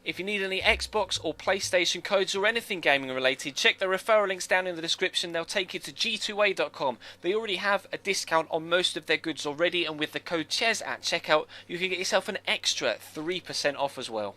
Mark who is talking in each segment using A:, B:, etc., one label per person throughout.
A: If you need any Xbox or PlayStation codes or anything gaming related, check the referral links down in the description. They'll take you to g2a.com. They already have a discount on most of their goods already, and with the code CHES at checkout, you can get yourself an extra 3% off as well.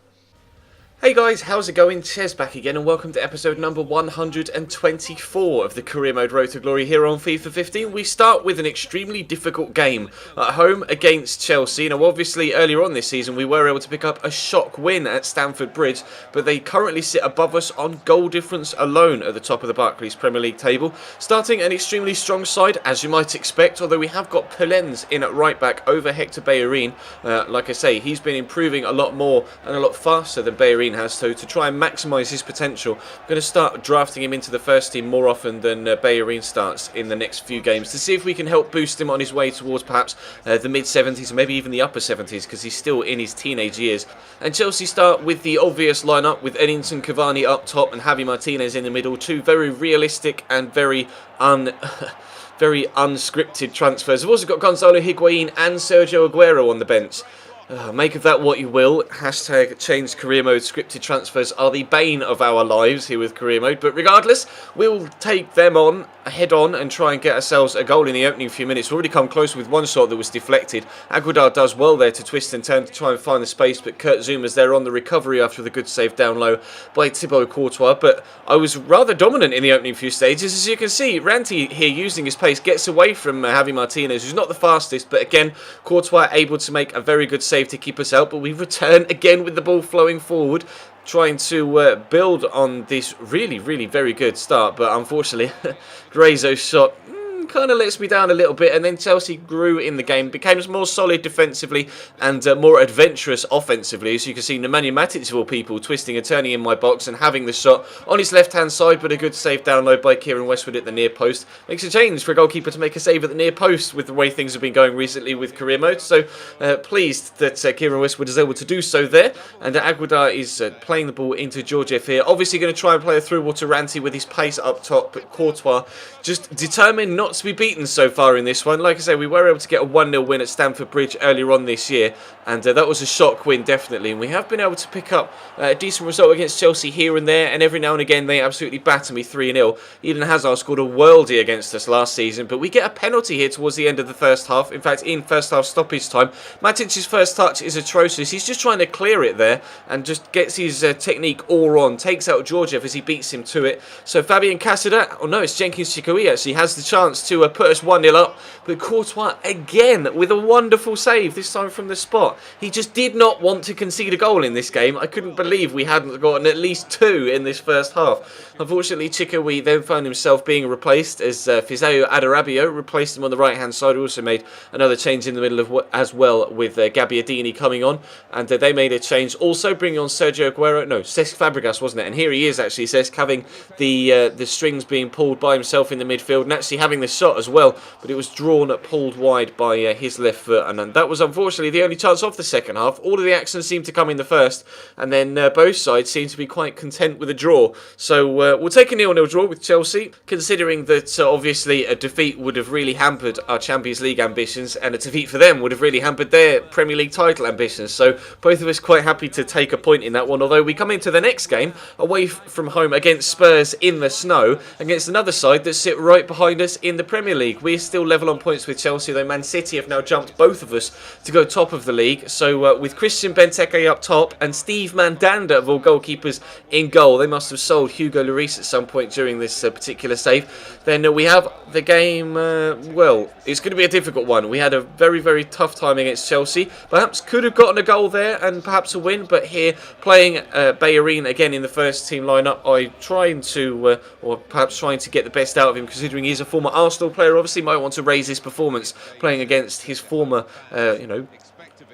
B: Hey guys, how's it going? Ches back again and welcome to episode number 124 of the Career Mode Road to Glory here on FIFA 15. We start with an extremely difficult game at home against Chelsea. Now obviously earlier on this season we were able to pick up a shock win at Stamford Bridge, but they currently sit above us on goal difference alone at the top of the Barclays Premier League table. Starting an extremely strong side as you might expect, although we have got Pelens in at right back over Hector Bellerin. Like I say, he's been improving a lot more and a lot faster than Bellerin has, so to try and maximise his potential, I'm going to start drafting him into the first team more often than Bellerin starts in the next few games to see if we can help boost him on his way towards perhaps the mid-70s or maybe even the upper 70s, because he's still in his teenage years. And Chelsea start with the obvious lineup with Edinson Cavani up top and Javi Martinez in the middle, two very realistic and very unscripted transfers. We've also got Gonzalo Higuain and Sergio Aguero on the bench. Make of that what you will. Hashtag changed career mode. Scripted transfers are the bane of our lives here with career mode. But regardless, we'll take them on, head on, and try and get ourselves a goal in the opening few minutes. We've already come close with one shot that was deflected. Aguilar does well there to twist and turn to try and find the space, but Kurt Zuma's there on the recovery after the good save down low by Thibaut Courtois. But I was rather dominant in the opening few stages. As you can see, Ranti here using his pace gets away from Javi Martinez, who's not the fastest, but again, Courtois able to make a very good save to keep us out, but we return again with the ball flowing forward, trying to build on this really very good start, but unfortunately Grazo's shot kind of lets me down a little bit, and then Chelsea grew in the game, became more solid defensively and more adventurous offensively. As you can see, Nemanja Matic of all people twisting and turning in my box and having the shot on his left hand side, but a good save down low by Kieran Westwood at the near post. Makes a change for a goalkeeper to make a save at the near post with the way things have been going recently with career mode, so pleased that Kieran Westwood is able to do so there. And Aguilar is playing the ball into Georgiev here, obviously going to try and play a through ball to Ranti with his pace up top, but Courtois just determined not to be beaten so far in this one. Like I say, we were able to get a 1-0 win at Stamford Bridge earlier on this year, and that was a shock win definitely, and we have been able to pick up a decent result against Chelsea here and there, and every now and again they absolutely batter me 3-0. Eden Hazard scored a worldie against us last season, but we get a penalty here towards the end of the first half. In fact, in first half stoppage time, Matic's first touch is atrocious. He's just trying to clear it there and just gets his technique all wrong, takes out Georgiev as he beats him to it. So Fabian Casada, oh no, it's Jenkins Chikoui actually, has the chance to put us 1-0 up, but Courtois again with a wonderful save, this time from the spot. He just did not want to concede a goal in this game. I couldn't believe we hadn't gotten at least two in this first half. Unfortunately, Chikoui then found himself being replaced as Fizeo Adarabio replaced him on the right hand side. We also made another change in the middle of as well with Gabbiadini coming on, and they made a change also bringing on Sergio Aguero, no, Cesc Fabregas wasn't it, and here he is actually, Cesc having the strings being pulled by himself in the midfield and actually having the shot as well, but it was drawn, pulled wide by his left foot, and that was unfortunately the only chance of the second half. All of the action seemed to come in the first, and then both sides seemed to be quite content with a draw. So we'll take a 0-0 draw with Chelsea, considering that obviously a defeat would have really hampered our Champions League ambitions, and a defeat for them would have really hampered their Premier League title ambitions. So both of us quite happy to take a point in that one, although we come into the next game away from home against Spurs in the snow, against another side that sit right behind us in the Premier League. We're still level on points with Chelsea, though Man City have now jumped both of us to go top of the league. So with Christian Benteke up top and Steve Mandanda of all goalkeepers in goal, they must have sold Hugo Lloris at some point during this particular save. Then we have the game, well, it's going to be a difficult one. We had a very tough time against Chelsea. Perhaps could have gotten a goal there and perhaps a win, but here playing Bellerin again in the first team lineup, I trying to, or perhaps trying to get the best out of him, considering he's a former Arsenal player. Obviously might want to raise his performance playing against his former,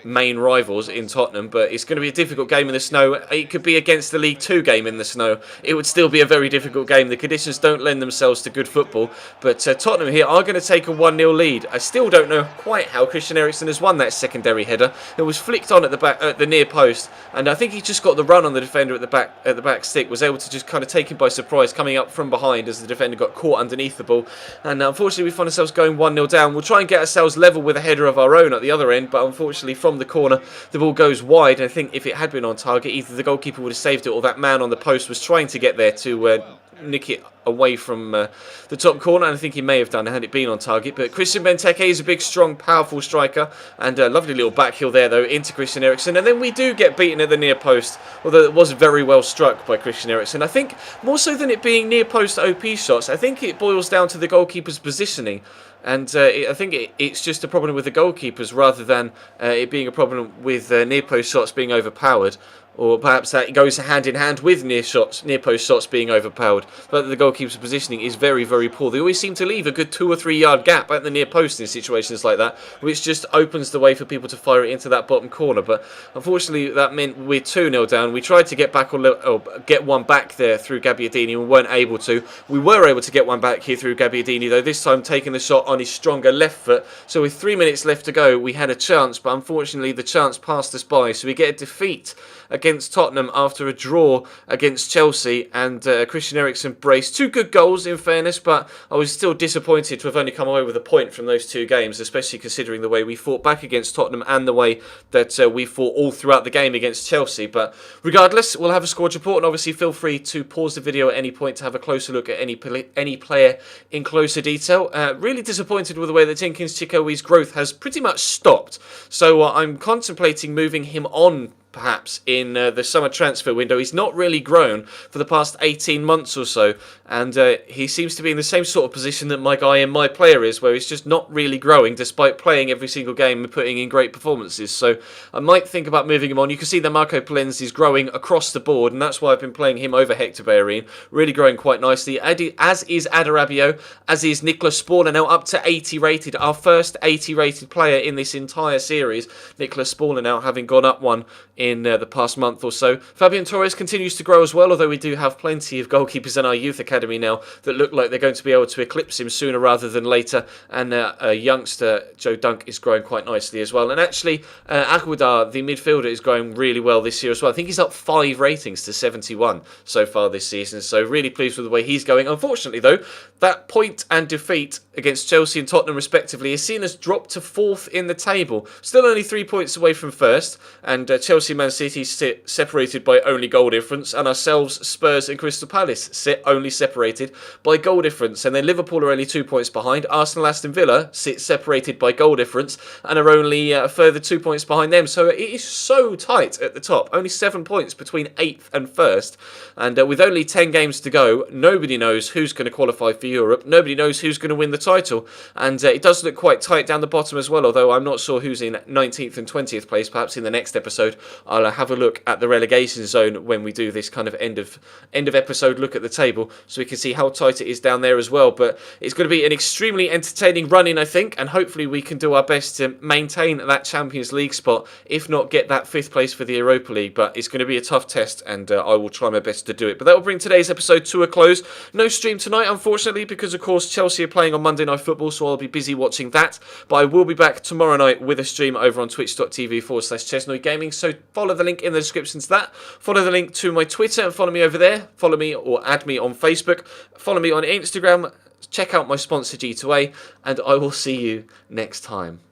B: main rivals in Tottenham, but it's going to be a difficult game in the snow. It could be against the League 2 game in the snow. It would still be a very difficult game. The conditions don't lend themselves to good football, but Tottenham here are going to take a 1-0 lead. I still don't know quite how Christian Eriksen has won that secondary header. It was flicked on at the back, at the near post, and I think he just got the run on the defender at the back stick, was able to just kind of take him by surprise, coming up from behind as the defender got caught underneath the ball, and unfortunately we find ourselves going 1-0 down. We'll try and get ourselves level with a header of our own at the other end, but unfortunately from the corner. The ball goes wide, and I think if it had been on target, either the goalkeeper would have saved it or that man on the post was trying to get there to nick it away from the top corner, and I think he may have done had it been on target. But Christian Benteke is a big, strong, powerful striker, and a lovely little back heel there, though, into Christian Eriksen. And then we do get beaten at the near post, although it was very well struck by Christian Eriksen. I think more so than it being near post OP shots, I think it boils down to the goalkeeper's positioning. And I think it's just a problem with the goalkeepers rather than it being a problem with near post shots being overpowered. Or perhaps that goes hand in hand with near post shots being overpowered. But the goalkeeper's positioning is very, very poor. They always seem to leave a good 2 or 3 yard gap at the near post in situations like that, which just opens the way for people to fire it into that bottom corner. But unfortunately, that meant we're 2-0 down. We tried to get back or get one back there through Gabbiadini and weren't able to. We were able to get one back here through Gabbiadini, though, this time taking the shot on his stronger left foot. So with 3 minutes left to go, we had a chance, but unfortunately the chance passed us by. So we get a defeat against Tottenham after a draw against Chelsea, and Christian Eriksen braced 2 good goals in fairness, but I was still disappointed to have only come away with a point from those 2 games, especially considering the way we fought back against Tottenham and the way that we fought all throughout the game against Chelsea. But regardless, we'll have a squad report, and obviously feel free to pause the video at any point to have a closer look at any player in closer detail. Really disappointed with the way that Tinkins Chikowi's growth has pretty much stopped, so I'm contemplating moving him on perhaps in the summer transfer window. He's not really grown for the past 18 months or so, and he seems to be in the same sort of position that my guy in My Player is, where he's just not really growing despite playing every single game and putting in great performances. So I might think about moving him on. You can see that Marco Polens is growing across the board, and that's why I've been playing him over Hector Bellerin, really growing quite nicely, as is Adarabio, as is Nicolas Sporner, now up to 80 rated, our first 80 rated player in this entire series. Nicolas Sporner now having gone up one in the past month or so. Fabian Torres continues to grow as well, although we do have plenty of goalkeepers in our youth academy now that look like they're going to be able to eclipse him sooner rather than later, and a youngster, Joe Dunk, is growing quite nicely as well. And actually, Aguadar, the midfielder, is growing really well this year as well. I think he's up 5 ratings to 71 so far this season, so really pleased with the way he's going. Unfortunately, though, that point and defeat against Chelsea and Tottenham respectively is seen as dropped to 4th in the table. Still only 3 points away from 1st, and Chelsea, Man City sit separated by only goal difference, and ourselves, Spurs and Crystal Palace, sit only separated by goal difference. And then Liverpool are only 2 points behind. Arsenal, Aston Villa sit separated by goal difference and are only a further 2 points behind them. So it is so tight at the top. Only 7 points between 8th and 1st. And with only 10 games to go, nobody knows who's going to qualify for Europe. Nobody knows who's going to win the title. And it does look quite tight down the bottom as well, although I'm not sure who's in 19th and 20th place. Perhaps in the next episode I'll have a look at the relegation zone when we do this kind of end of episode look at the table, so we can see how tight it is down there as well. But it's going to be an extremely entertaining run-in, I think, and hopefully we can do our best to maintain that Champions League spot, if not get that 5th place for the Europa League. But it's going to be a tough test, and I will try my best to do it. But that will bring today's episode to a close. No stream tonight, unfortunately, because of course Chelsea are playing on Monday Night Football, so I'll be busy watching that. But I will be back tomorrow night with a stream over on twitch.tv/Chesnoid Gaming, so follow the link in the description to that. Follow the link to my Twitter and follow me over there. Follow me or add me on Facebook. Follow me on Instagram. Check out my sponsor G2A, and I will see you next time.